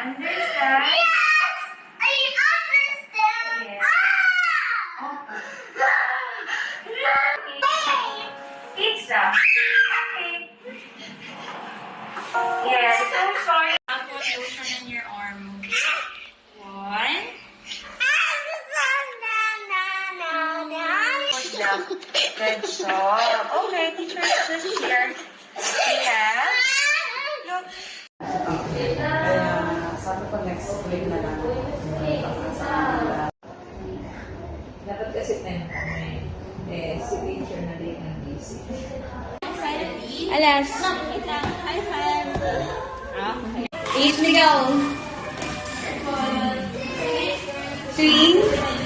understand? Yes! I understand! Yes. Pizza. Okay. Yes, so sorry. I'll put lotion on your arm. One. Good job. Okay, teacher is just here. Yeah. Look. Kaya sabi ko next week na lang. Dapat kasi 10 kami. Si teacher na din ang busy. Alas. High five. Okay. Eat me go. 3.